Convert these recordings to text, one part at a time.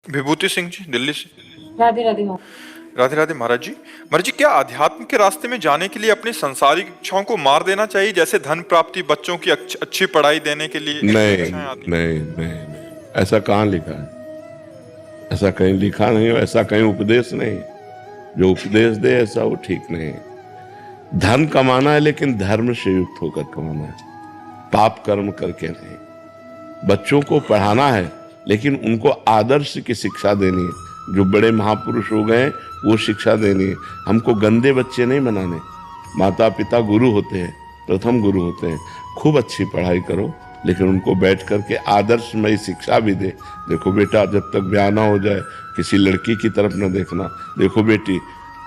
विभूति सिंह जी, दिल्ली से। राधे राधे माँ। राधे राधे महाराज जी। महाराज जी, क्या अध्यात्म के रास्ते में जाने के लिए अपनी सांसारिक इच्छाओं को मार देना चाहिए, जैसे धन प्राप्ति, बच्चों की अच्छी पढ़ाई देने के लिए नहीं इच्छाएं आदि? नहीं नहीं नहीं, ऐसा कहाँ लिखा है? ऐसा कहीं लिखा नहीं, ऐसा कहीं उपदेश नहीं। जो उपदेश दे ऐसा वो ठीक नहीं है। धन कमाना है लेकिन धर्म से युक्त होकर कमाना है, पाप कर्म करके नहीं। बच्चों को पढ़ाना है लेकिन उनको आदर्श की शिक्षा देनी है। जो बड़े महापुरुष हो गए वो शिक्षा देनी है। हमको गंदे बच्चे नहीं बनाने। माता पिता गुरु होते हैं, प्रथम गुरु होते हैं। खूब अच्छी पढ़ाई करो लेकिन उनको बैठ करके आदर्शमय शिक्षा भी दे। देखो बेटा, जब तक ब्याह ना हो जाए किसी लड़की की तरफ न देखना। देखो बेटी,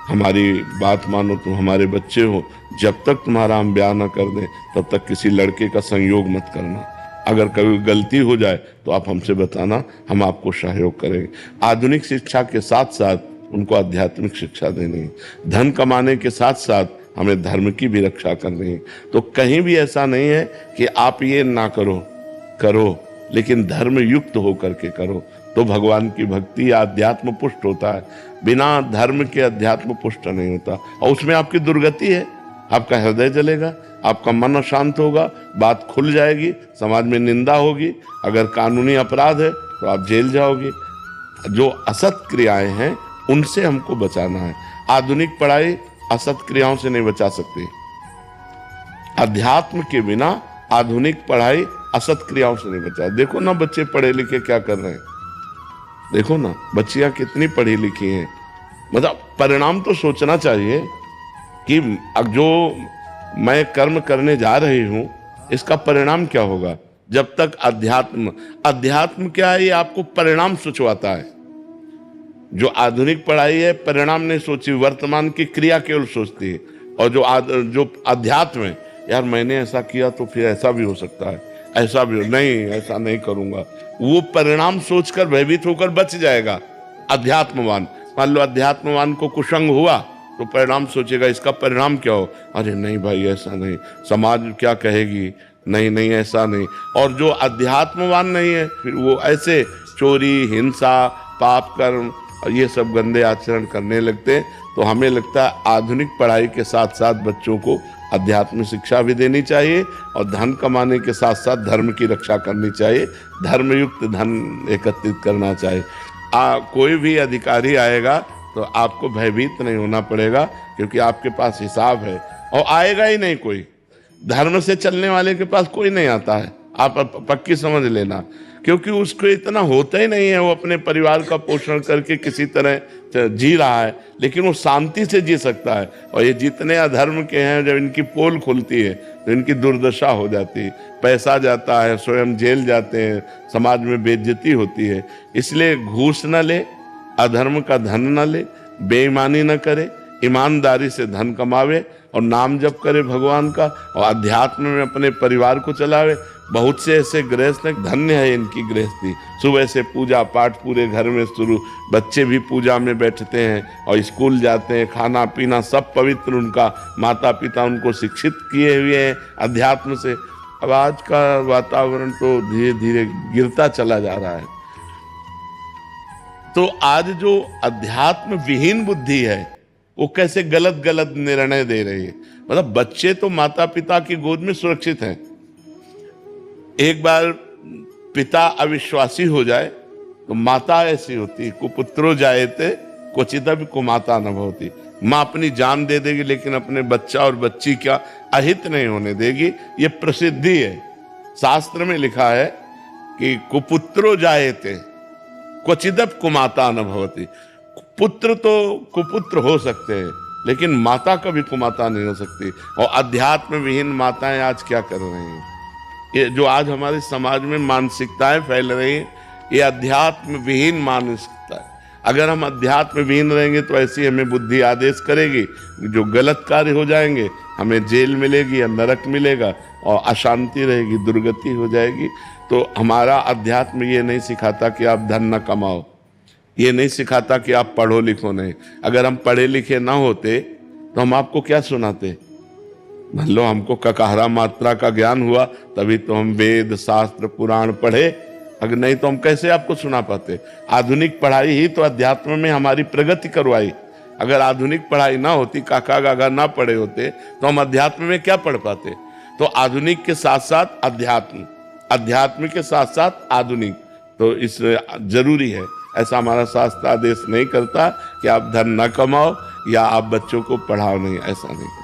हमारी बात मानो, तुम हमारे बच्चे हो, जब तक तुम्हारा हम ब्याह ना कर दें तब तक किसी लड़के का संयोग मत करना। अगर कभी गलती हो जाए तो आप हमसे बताना, हम आपको सहयोग करेंगे। आधुनिक शिक्षा के साथ साथ उनको आध्यात्मिक शिक्षा देनी है। धन कमाने के साथ साथ हमें धर्म की भी रक्षा करनी है। तो कहीं भी ऐसा नहीं है कि आप ये ना करो, करो लेकिन धर्म युक्त होकर के करो, तो भगवान की भक्ति अध्यात्म पुष्ट होता है। बिना धर्म के अध्यात्म पुष्ट नहीं होता, और उसमें आपकी दुर्गति है। आपका हृदय जलेगा, आपका मन अशांत होगा, बात खुल जाएगी, समाज में निंदा होगी। अगर कानूनी अपराध है तो आप जेल जाओगे। जो असत क्रियाएं हैं उनसे हमको बचाना है। आधुनिक पढ़ाई असत क्रियाओं से नहीं बचा सकती। अध्यात्म के बिना आधुनिक पढ़ाई असत क्रियाओं से नहीं बचा। देखो ना बच्चे पढ़े लिखे क्या कर रहे हैं, देखो ना बच्चियां कितनी पढ़ी लिखी हैं। मतलब परिणाम तो सोचना चाहिए कि अब जो मैं कर्म करने जा रही हूं इसका परिणाम क्या होगा। जब तक अध्यात्म क्या है, ये आपको परिणाम सोचवाता है। जो आधुनिक पढ़ाई है परिणाम नहीं सोची, वर्तमान की क्रिया केवल सोचती है। और जो अध्यात्म है, यार मैंने ऐसा किया तो फिर ऐसा भी हो सकता है, ऐसा भी हो, नहीं ऐसा नहीं करूंगा, वो परिणाम सोचकर भयभीत होकर बच जाएगा अध्यात्मवान। मान लो अध्यात्मवान को कुसंग हुआ तो परिणाम सोचेगा, इसका परिणाम क्या हो, अरे नहीं भाई ऐसा नहीं, समाज क्या कहेगी, नहीं नहीं ऐसा नहीं। और जो अध्यात्मवान नहीं है फिर वो ऐसे चोरी, हिंसा, पाप कर्म और ये सब गंदे आचरण करने लगते हैं। तो हमें लगता है आधुनिक पढ़ाई के साथ साथ बच्चों को अध्यात्म शिक्षा भी देनी चाहिए और धन कमाने के साथ साथ धर्म की रक्षा करनी चाहिए। धर्मयुक्त धन एकत्रित करना चाहिए। कोई भी अधिकारी आएगा तो आपको भयभीत नहीं होना पड़ेगा, क्योंकि आपके पास हिसाब है। और आएगा ही नहीं कोई, धर्म से चलने वाले के पास कोई नहीं आता है, आप पक्की समझ लेना। क्योंकि उसको इतना होता ही नहीं है, वो अपने परिवार का पोषण करके किसी तरह जी रहा है, लेकिन वो शांति से जी सकता है। और ये जितने अधर्म के हैं, जब इनकी पोल खुलती है तो इनकी दुर्दशा हो जाती है, पैसा जाता है, स्वयं जेल जाते हैं, समाज में बेइज्जती होती है। इसलिए घूस न ले, अधर्म का धन न ले, बेईमानी न करे, ईमानदारी से धन कमावे और नाम जप करे भगवान का, और अध्यात्म में अपने परिवार को चलावे। बहुत से ऐसे गृहस्थ, धन्य है इनकी गृहस्थी। सुबह से पूजा पाठ पूरे घर में शुरू, बच्चे भी पूजा में बैठते हैं और स्कूल जाते हैं, खाना पीना सब पवित्र, उनका माता पिता उनको शिक्षित किए हुए हैं अध्यात्म से। अब आज का वातावरण तो धीरे धीरे गिरता चला जा रहा है। तो आज जो अध्यात्म विहीन बुद्धि है वो कैसे गलत गलत निर्णय दे रही है। मतलब बच्चे तो माता पिता की गोद में सुरक्षित हैं। एक बार पिता अविश्वासी हो जाए तो माता ऐसी होती, कुपुत्रो जायते क्वचिदपि कुमाता न भवति। माँ अपनी जान दे देगी लेकिन अपने बच्चा और बच्ची का अहित नहीं होने देगी। ये प्रसिद्धि है, शास्त्र में लिखा है कि कुपुत्रो जायते क्वचिदपि कुमाता न भवति। पुत्र तो कुपुत्र हो सकते हैं लेकिन माता कभी कुमाता नहीं हो सकती। और अध्यात्म विहीन माताएं आज क्या कर रही हैं, ये जो आज हमारे समाज में मानसिकताएं फैल रही हैं, ये अध्यात्म विहीन मानसिकता है। अगर हम अध्यात्म विहीन रहेंगे तो ऐसी हमें बुद्धि आदेश करेगी, जो गलत कार्य हो जाएंगे हमें जेल मिलेगी या नरक मिलेगा और अशांति रहेगी, दुर्गति हो जाएगी। तो हमारा अध्यात्म ये नहीं सिखाता कि आप धन न कमाओ, ये नहीं सिखाता कि आप पढ़ो लिखो नहीं। अगर हम पढ़े लिखे ना होते तो हम आपको क्या सुनाते। मान लो हमको ककाहरा मात्रा का ज्ञान हुआ तभी तो हम वेद शास्त्र पुराण पढ़े अगर नहीं तो हम कैसे आपको सुना पाते। आधुनिक पढ़ाई ही तो अध्यात्म में हमारी प्रगति करवाई। अगर आधुनिक पढ़ाई ना होती, काका गागा ना पढ़े होते, तो हम अध्यात्म में क्या पढ़ पाते। तो आधुनिक के साथ साथ अध्यात्म, अध्यात्म के साथ साथ आधुनिक, तो इस जरूरी है। ऐसा हमारा शास्त्र आदेश नहीं करता कि आप धन न कमाओ या आप बच्चों को पढ़ाओ नहीं, ऐसा नहीं।